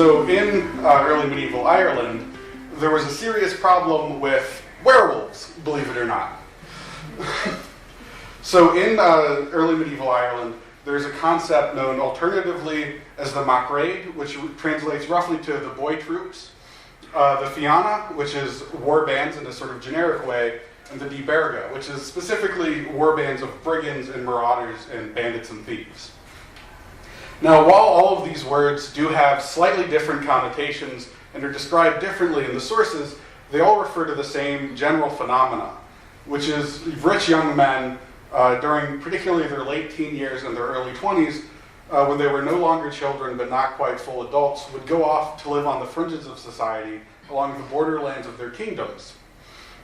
So in early medieval Ireland, there was a serious problem with werewolves, believe it or not. So in early medieval Ireland, there's a concept known alternatively as the Macraid, which translates roughly to the boy troops, the Fianna, which is warbands in a sort of generic way, and the Diberga, which is specifically warbands of brigands and marauders and bandits and thieves. Now, while all of these words do have slightly different connotations and are described differently in the sources, they all refer to the same general phenomena, which is rich young men during particularly their late teen years and their early 20s, when they were no longer children but not quite full adults, would go off to live on the fringes of society along the borderlands of their kingdoms.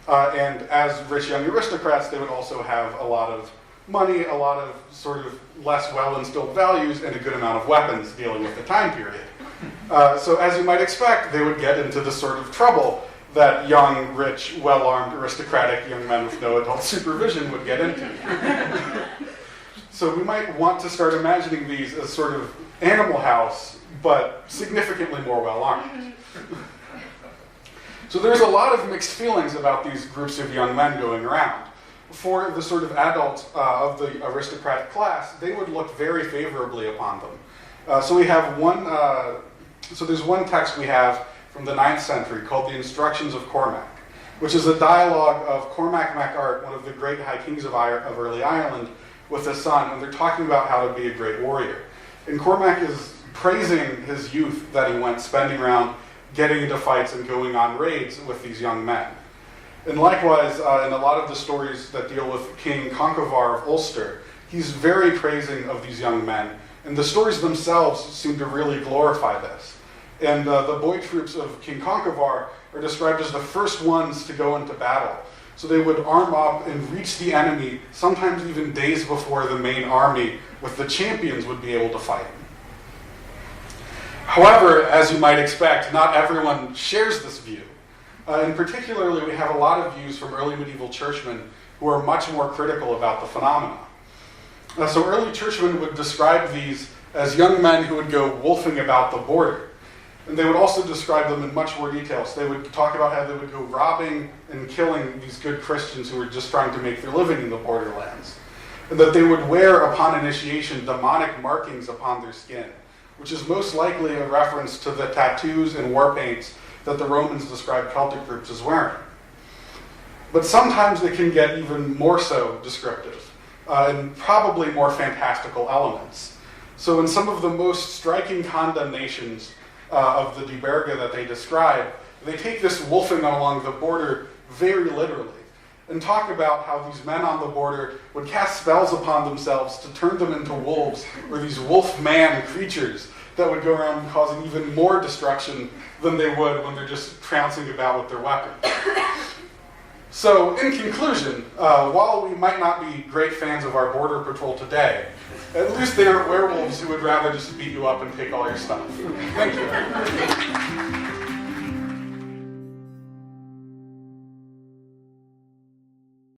And as rich young aristocrats, they would also have a lot of money, a lot of sort of less well-instilled values, and a good amount of weapons dealing with the time period. So as you might expect, they would get into the sort of trouble that young, rich, well-armed, aristocratic young men with no adult supervision would get into. So we might want to start imagining these as sort of Animal House, but significantly more well-armed. So there's a lot of mixed feelings about these groups of young men going around. For the sort of adults of the aristocratic class, they would look very favorably upon them. So we have there's one text we have from the 9th century called the Instructions of Cormac, which is a dialogue of Cormac MacArt, one of the great high kings of early Ireland, with his son, and they're talking about how to be a great warrior. And Cormac is praising his youth that he went spending around getting into fights and going on raids with these young men. And likewise, in a lot of the stories that deal with King Conchobar of Ulster, he's very praising of these young men, and the stories themselves seem to really glorify this. And the boy troops of King Conchobar are described as the first ones to go into battle. So they would arm up and reach the enemy, sometimes even days before the main army with the champions would be able to fight. However, as you might expect, not everyone shares this view. And particularly, we have a lot of views from early medieval churchmen who are much more critical about the phenomena. So early churchmen would describe these as young men who would go wolfing about the border. And they would also describe them in much more detail. So they would talk about how they would go robbing and killing these good Christians who were just trying to make their living in the borderlands. And that they would wear, upon initiation, demonic markings upon their skin, which is most likely a reference to the tattoos and war paints that the Romans described Celtic groups as wearing. But sometimes they can get even more so descriptive, and probably more fantastical elements. So in some of the most striking condemnations of the Diberga that they describe, they take this wolfing along the border very literally, and talk about how these men on the border would cast spells upon themselves to turn them into wolves, or these wolf-man creatures that would go around causing even more destruction than they would when they're just trouncing about with their weapons. So, in conclusion, while we might not be great fans of our border patrol today, at least they aren't werewolves who would rather just beat you up and take all your stuff. Thank you.